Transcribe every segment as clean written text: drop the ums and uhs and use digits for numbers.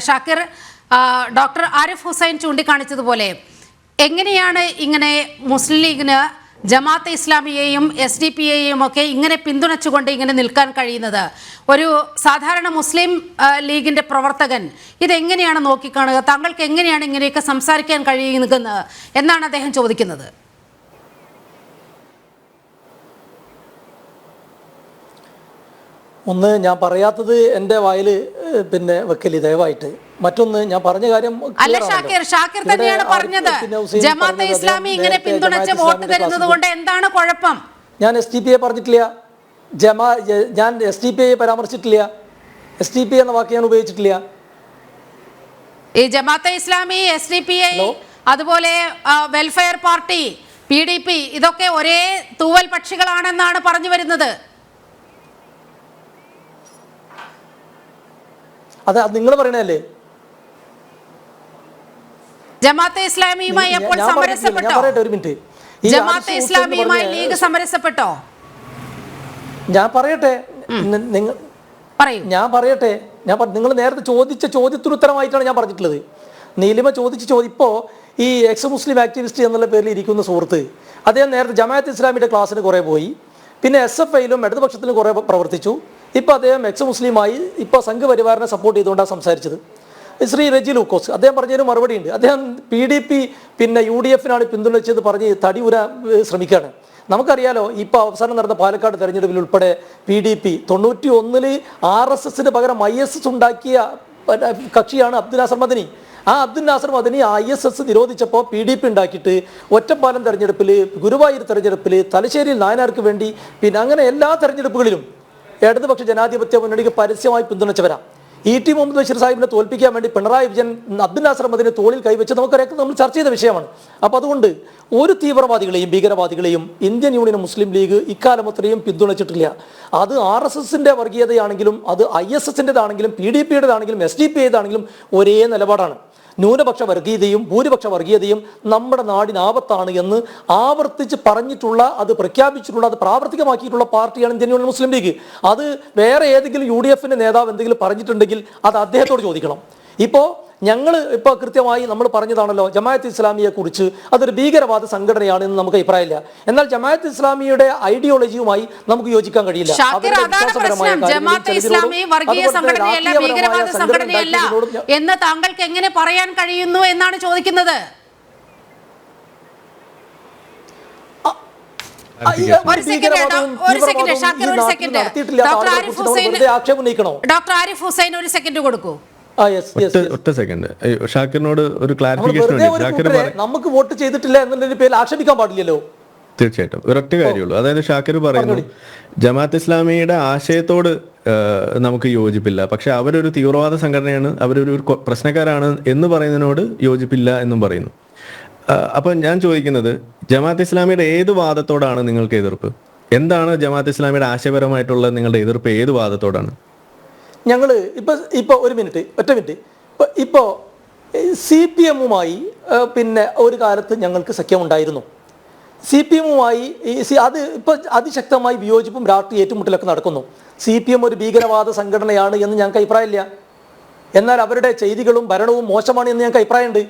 Shakir, doctor Arif Hussain ചൂണ്ടിക്കാണിച്ചതുപോലെ എങ്ങനെയാണ് ഇങ്ങനെ മുസ്ലിം ലീഗിന് ജമാഅത്തെ ഇസ്ലാമിയെയും SDP-യെയും ഒക്കെ ഇങ്ങനെ പിന്തുണച്ചുകൊണ്ട് ഇങ്ങനെ നിൽക്കാൻ കഴിയുന്നത്? ഒരു സാധാരണ മുസ്ലിം ലീഗിന്റെ പ്രവർത്തകൻ ഇതെങ്ങനെയാണ് നോക്കിക്കാണുക? താങ്കൾക്ക് എങ്ങനെയാണ് ഇങ്ങനെയൊക്കെ സംസാരിക്കാൻ കഴിയുന്നത് എന്നാണ് അദ്ദേഹം ചോദിക്കുന്നത്. ഒന്ന്, ഞാൻ പറയാത്തത് എൻ്റെ വായിൽ പിന്നെ വെക്കല് ദയവായിട്ട്. മറ്റൊന്ന്, ഞാൻ പറഞ്ഞ കാര്യം അല്ല ഷാക്കിർ തന്നെയാണ് പറഞ്ഞത്. ജമാഅത്തെ ഇസ്ലാമി ഇങ്ങനെ പിന്തുണച്ച് വോട്ട് തരുന്നത് കൊണ്ട് എന്താണ് കുഴപ്പം? ഞാൻ SDP-യെ പറഞ്ഞിട്ടില്ല, ഞാൻ SDP-യെ പരാമർശിച്ചിട്ടില്ല, SDP എന്ന വാക്ക് ഞാൻ ഉപയോഗിച്ചിട്ടില്ല. ഈ ജമാഅത്തെ ഇസ്ലാമി, SDP-ഐ, അതുപോലെ വെൽഫെയർ പാർട്ടി, PDP ഇതൊക്കെ ഒരേ തൂവൽ പക്ഷികളാണെന്നാണ് പറഞ്ഞു വരുന്നത്. അത് നിങ്ങൾ പറയണല്ലേ? ജമാഅത്തെ ഇസ്ലാമിയുമായി എപ്പോൾ സമരസപ്പെട്ടോ? ഒരു മിനിറ്റ്, ജമാഅത്തെ ഇസ്ലാമിയുമായി ലീഗ് സമരസപ്പെട്ടോ? ഞാൻ പറയട്ടെ, നിങ്ങൾ നേരത്തെ ചോദിച്ച ചോദ്യത്തിന് ഉത്തരമായിട്ടാണ് ഞാൻ പറഞ്ഞിട്ടുള്ളത്. നീലിമ ചോദിച്ച ഇപ്പോൾ ഈ എക്സ് മുസ്ലിം ആക്ടിവിസ്റ്റ് എന്നുള്ള പേരിൽ ഇരിക്കുന്ന സുഹൃത്ത്, അദ്ദേഹം നേരത്തെ ജമാഅത്ത് ഇസ്ലാമിയുടെ ക്ലാസ്സിന് കുറേ പോയി, പിന്നെ SFIയിലും ഇടതുപക്ഷത്തിലും കുറേ പ്രവർത്തിച്ചു. ഇപ്പോൾ അദ്ദേഹം എക്സ് മുസ്ലിമായി ഇപ്പോൾ സംഘപരിവാറിനെ സപ്പോർട്ട് ചെയ്തുകൊണ്ടാണ് സംസാരിച്ചത്. ശ്രീ റെജി ലൂക്കോസ് അദ്ദേഹം പറഞ്ഞതിന് മറുപടി ഉണ്ട്. അദ്ദേഹം PDP പിന്നെ UDF-നാണ് പിന്തുണച്ചത് പറഞ്ഞ് തടി ഉരാൻ ശ്രമിക്കുകയാണ്. നമുക്കറിയാലോ, ഇപ്പോൾ അവസാനം നടന്ന പാലക്കാട് തെരഞ്ഞെടുപ്പിൽ ഉൾപ്പെടെ PDP 91-ൽ RSSന് പകരം ISS ഉണ്ടാക്കിയ കക്ഷിയാണ് അബ്ദുൽ നാസർ മദനി. ആ അബ്ദുൽ നാസർ മദനി ISS നിരോധിച്ചപ്പോൾ PDP ഉണ്ടാക്കിയിട്ട് ഒറ്റപ്പാലം തെരഞ്ഞെടുപ്പിൽ, ഗുരുവായൂർ തെരഞ്ഞെടുപ്പിൽ, തലശ്ശേരിയിൽ നായനാർക്ക് വേണ്ടി, പിന്നെ അങ്ങനെ എല്ലാ തെരഞ്ഞെടുപ്പുകളിലും ഇടതുപക്ഷ ജനാധിപത്യ മുന്നണിക്ക് പരസ്യമായി പിന്തുണച്ചവരാ. ET മുഹമ്മദ് ബഷീർ സാഹിബിനെ തോൽപ്പിക്കാൻ വേണ്ടി പിണറായി വിജയൻ അബ്ദുൽ നാസർ മദീനെ തോളിൽ കൈവച്ച് നമുക്കറിയാം, നമ്മൾ ചർച്ച ചെയ്ത വിഷയമാണ്. അപ്പോൾ അതുകൊണ്ട് ഒരു തീവ്രവാദികളെയും ഭീകരവാദികളെയും ഇന്ത്യൻ യൂണിയൻ മുസ്ലിം ലീഗ് ഇക്കാലം അത്രയും പിന്തുണച്ചിട്ടില്ല. അത് RSSന്റെ വർഗീയതയാണെങ്കിലും, അത് ISSൻ്റെതാണെങ്കിലും, PDP-യുടേതാണെങ്കിലും, SDP-യുടേതാണെങ്കിലും ഒരേ നിലപാടാണ്. ന്യൂനപക്ഷ വർഗീയതയും ഭൂരിപക്ഷ വർഗീയതയും നമ്മുടെ നാടിന് ആപത്താണ് എന്ന് ആവർത്തിച്ച് പറഞ്ഞിട്ടുള്ള, അത് പ്രഖ്യാപിച്ചിട്ടുള്ള, അത് പ്രാവർത്തികമാക്കിയിട്ടുള്ള പാർട്ടിയാണ് ഇന്ത്യൻ യൂണിയൻ മുസ്ലിം ലീഗ്. അത് വേറെ ഏതെങ്കിലും UDF-ന്റെ നേതാവ് എന്തെങ്കിലും പറഞ്ഞിട്ടുണ്ടെങ്കിൽ അത് അദ്ദേഹത്തോട് ചോദിക്കണം. ഇപ്പോൾ ഞങ്ങൾ കൃത്യമായി നമ്മൾ പറഞ്ഞതാണല്ലോ, ജമാഅത്ത് ഇസ്ലാമിയെ കുറിച്ച് അതൊരു ഭീകരവാദ സംഘടനയാണ് എന്ന് നമുക്ക് അഭിപ്രായമില്ല. എന്നാൽ ജമാഅത്ത് ഇസ്ലാമിയുടെ ഐഡിയോളജിയുമായി നമുക്ക് യോജിക്കാൻ കഴിയില്ല. എന്ന് താങ്കൾക്ക് എങ്ങനെ പറയാൻ കഴിയുന്നു എന്നാണ് ചോദിക്കുന്നത്. ഡോക്ടർ ആരിഫ് ഹുസൈൻ ഒരു സെക്കൻഡ് കൊടുക്കൂ. ഒറ്റ സെക്കൻഡ് ഷാക്കിറിനോട് ഒരു ക്ലാരിഫിക്കേഷൻ. നമുക്ക് വോട്ട് ചെയ്തിട്ടില്ല എന്നതിന്റെ പേരിൽ ആക്ഷേപിക്കാൻ പാടില്ലല്ലോ. തീർച്ചയായിട്ടും ഒരൊറ്റ കാര്യമുള്ളൂ. അതായത് ഷാക്കിർ പറയുന്നു ജമാഅത്ത് ഇസ്ലാമിയുടെ ആശയത്തോട് നമുക്ക് യോജിപ്പില്ല, പക്ഷെ അവരൊരു തീവ്രവാദ സംഘടനയാണ്, അവരൊരു പ്രശ്നക്കാരാണ് എന്ന് പറയുന്നതിനോട് യോജിപ്പില്ല എന്നും പറയുന്നു. അപ്പൊ ഞാൻ ചോദിക്കുന്നത്, ജമാഅത്ത് ഇസ്ലാമിയുടെ ഏത് വാദത്തോടാണ് നിങ്ങൾക്ക് എതിർപ്പ്? എന്താണ് ജമാഅത്ത് ഇസ്ലാമിയുടെ ആശയപരമായിട്ടുള്ള നിങ്ങളുടെ എതിർപ്പ്? ഏത് വാദത്തോടാണ്? ഞങ്ങൾ ഇപ്പോൾ ഒരു മിനിറ്റ്, ഒറ്റ മിനിറ്റ്. ഇപ്പോൾ CPM-മായി പിന്നെ ഒരു കാലത്ത് ഞങ്ങൾക്ക് സഖ്യമുണ്ടായിരുന്നു. CPM-മായി അത് ഇപ്പോൾ അതിശക്തമായി വിയോജിപ്പും രാഷ്ട്രീയ ഏറ്റുമുട്ടലൊക്കെ നടക്കുന്നു. CPM ഒരു ഭീകരവാദ സംഘടനയാണ് എന്ന് ഞങ്ങൾക്ക് അഭിപ്രായമില്ല. എന്നാൽ അവരുടെ ചെയ്തികളും ഭരണവും മോശമാണ് എന്ന് ഞങ്ങൾക്ക് അഭിപ്രായമുണ്ട്.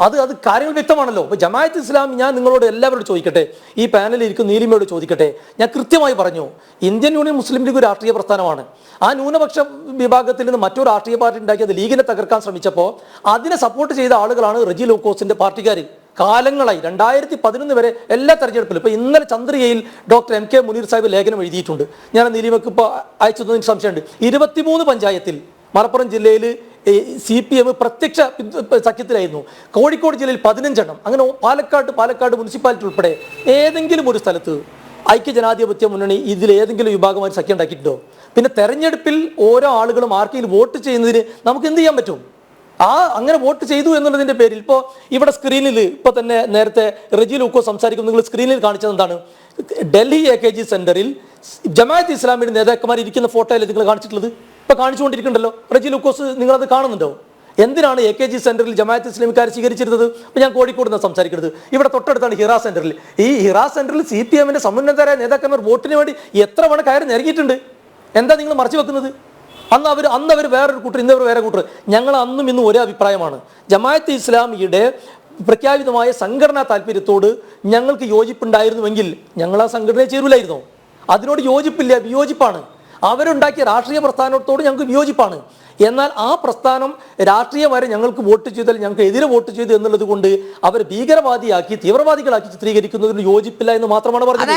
അത് കാര്യങ്ങൾ വ്യക്തമാണല്ലോ. ഇപ്പോൾ ജമാഅത്ത് ഇസ്ലാമി, ഞാൻ നിങ്ങളോട് എല്ലാവരോടും ചോദിക്കട്ടെ, ഈ പാനലിൽ ഇരിക്കുന്ന നീലിമയോട് ചോദിക്കട്ടെ, ഞാൻ കൃത്യമായി പറഞ്ഞു, ഇന്ത്യൻ യൂണിയൻ മുസ്ലിം ലീഗ് ഒരു രാഷ്ട്രീയ പ്രസ്ഥാനമാണ്. ആ ന്യൂനപക്ഷ വിഭാഗത്തിൽ നിന്ന് മറ്റൊരു രാഷ്ട്രീയ പാർട്ടി ഉണ്ടാക്കിയത് ലീഗിനെ തകർക്കാൻ ശ്രമിച്ചപ്പോൾ അതിനെ സപ്പോർട്ട് ചെയ്ത ആളുകളാണ് റെജി ലൂക്കോസിന്റെ പാർട്ടിക്കാർ. കാലങ്ങളായി 2011 വരെ എല്ലാ തെരഞ്ഞെടുപ്പിലും, ഇപ്പോൾ ഇന്നലെ ചന്ദ്രികയിൽ ഡോക്ടർ MK മുനീർ സാഹിബ് ലേഖനം എഴുതിയിട്ടുണ്ട്. ഞാൻ നീലിമയ്ക്ക് ഇപ്പോൾ അയച്ചതിന് സംശയമുണ്ട്. 23 പഞ്ചായത്തിൽ മലപ്പുറം ജില്ലയിൽ CPM പ്രത്യക്ഷ സഖ്യത്തിലായിരുന്നു. കോഴിക്കോട് ജില്ലയിൽ 15 എണ്ണം. അങ്ങനെ പാലക്കാട് മുനിസിപ്പാലിറ്റി ഉൾപ്പെടെ ഏതെങ്കിലും ഒരു സ്ഥലത്ത് ഐക്യജനാധിപത്യ മുന്നണി ഇതിലേതെങ്കിലും വിഭാഗമായി സഖ്യം ഉണ്ടാക്കിയിട്ടുണ്ടോ? പിന്നെ തെരഞ്ഞെടുപ്പിൽ ഓരോ ആളുകളും ആർക്കെങ്കിലും വോട്ട് ചെയ്യുന്നതിന് നമുക്ക് എന്ത് ചെയ്യാൻ പറ്റും? അങ്ങനെ വോട്ട് ചെയ്തു എന്നുള്ളതിൻ്റെ പേരിൽ ഇപ്പോൾ ഇവിടെ സ്ക്രീനിൽ ഇപ്പോൾ തന്നെ നേരത്തെ റെജി ലൂക്കോ സംസാരിക്കും, നിങ്ങൾ സ്ക്രീനിൽ കാണിച്ചത് എന്താണ്? ഡൽഹി AKG സെന്ററിൽ ജമാഅത്ത് ഇസ്ലാമിയുടെ നേതാക്കന്മാർ ഇരിക്കുന്ന ഫോട്ടോയിൽ നിങ്ങൾ കാണിച്ചിട്ടുള്ളത് ഇപ്പോൾ കാണിച്ചുകൊണ്ടിരിക്കുന്നുണ്ടല്ലോ. റെജി ലൂക്കോസ്, നിങ്ങളത് കാണുന്നുണ്ടോ? എന്തിനാണ് AKG സെന്ററിൽ ജമാഅത്ത് ഇസ്ലാമിക്കാർ സ്വീകരിച്ചിരുന്നത്? ഇപ്പോൾ ഞാൻ കോഴിക്കോട് നിന്ന് സംസാരിക്കുന്നത്. ഇവിടെ തൊട്ടടുത്താണ് ഹിറാ സെന്ററിൽ. ഈ ഹിറാ സെന്ററിൽ CPM-ന്റെ സമുന്നതരായ നേതാക്കന്മാർ വോട്ടിന് വേണ്ടി എത്ര തവണ കയറി നിരങ്ങിയിട്ടുണ്ട്. എന്താ നിങ്ങൾ മറച്ചു വെക്കുന്നത്? അന്ന് അവർ വേറൊരു കൂട്ടർ, ഇന്നവർ വേറെ കൂട്ടർ. ഞങ്ങൾ അന്നും ഇന്നും ഒരേ അഭിപ്രായമാണ്. ജമാഅത്തെ ഇസ്ലാമിയുടെ പ്രഖ്യാപിതമായ സംഘടനാ താല്പര്യത്തോട് ഞങ്ങൾക്ക് യോജിപ്പുണ്ടായിരുന്നുവെങ്കിൽ ഞങ്ങൾ ആ സംഘടനയെ ചേരൂലായിരുന്നു. അതിനോട് യോജിപ്പില്ല, വിയോജിപ്പാണ്. അവരുണ്ടാക്കിയ രാഷ്ട്രീയ പ്രസ്ഥാനത്തോട് ഞങ്ങൾക്ക് വിയോജിപ്പാണ്. എന്നാൽ ആ പ്രസ്ഥാനം രാഷ്ട്രീയമായി ഞങ്ങൾക്ക് വോട്ട് ചെയ്താൽ ഞങ്ങൾക്ക് എതിരെ വോട്ട് ചെയ്തു എന്നുള്ളത് കൊണ്ട് അവർ ഭീകരവാദിയാക്കി, തീവ്രവാദികളാക്കി ചിത്രീകരിക്കുന്നതിന് യോജിപ്പില്ല എന്ന് മാത്രമാണ് പറഞ്ഞത്.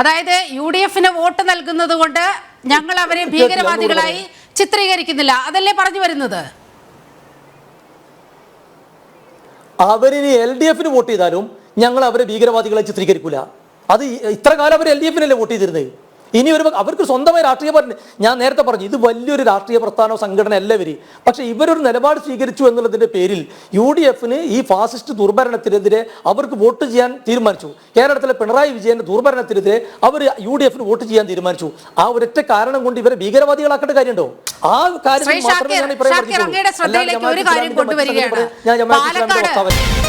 അതായത് UDF-ന് വോട്ട് നൽകുന്നത് കൊണ്ട് ഞങ്ങൾ അവരെ ഭീകരവാദികളായി ചിത്രീകരിക്കുന്നില്ല, അതല്ലേ പറഞ്ഞു വരുന്നത്? അവരിനി LDF-ന് വോട്ട് ചെയ്താലും ഞങ്ങൾ അവരെ ഭീകരവാദികളെ ചിത്രീകരിക്കൂല. അത് ഇത്ര കാലം അവർ LDF-നല്ലേ വോട്ട് ചെയ്തിരുന്നത്. ഇനി അവർക്ക് സ്വന്തമായ രാഷ്ട്രീയ പാർട്ടി, ഞാൻ നേരത്തെ പറഞ്ഞു ഇത് വലിയൊരു രാഷ്ട്രീയ പ്രസ്ഥാനോ സംഘടന അല്ല ഇവർ. പക്ഷേ ഇവരൊരു നിലപാട് സ്വീകരിച്ചു എന്നുള്ളതിൻ്റെ പേരിൽ UDF-ന് ഈ ഫാസിസ്റ്റ് ദുർഭരണത്തിനെതിരെ അവർക്ക് വോട്ട് ചെയ്യാൻ തീരുമാനിച്ചു. കേരളത്തിലെ പിണറായി വിജയന്റെ ദുർഭരണത്തിനെതിരെ അവർ UDF-ന് വോട്ട് ചെയ്യാൻ തീരുമാനിച്ചു. ആ ഒരൊറ്റ കാരണം കൊണ്ട് ഇവരെ ഭീകരവാദികളാക്കേണ്ട കാര്യമുണ്ടോ? ആ കാര്യം മാത്രമേ ഞാൻ ശ്രദ്ധയിലേക്ക് ഒരു കാര്യം കൊണ്ടുവരികയാണ്. ഞാൻ ജമാഅത്തെ ഇസ്ലാമിയുടെ പ്രസ്താവന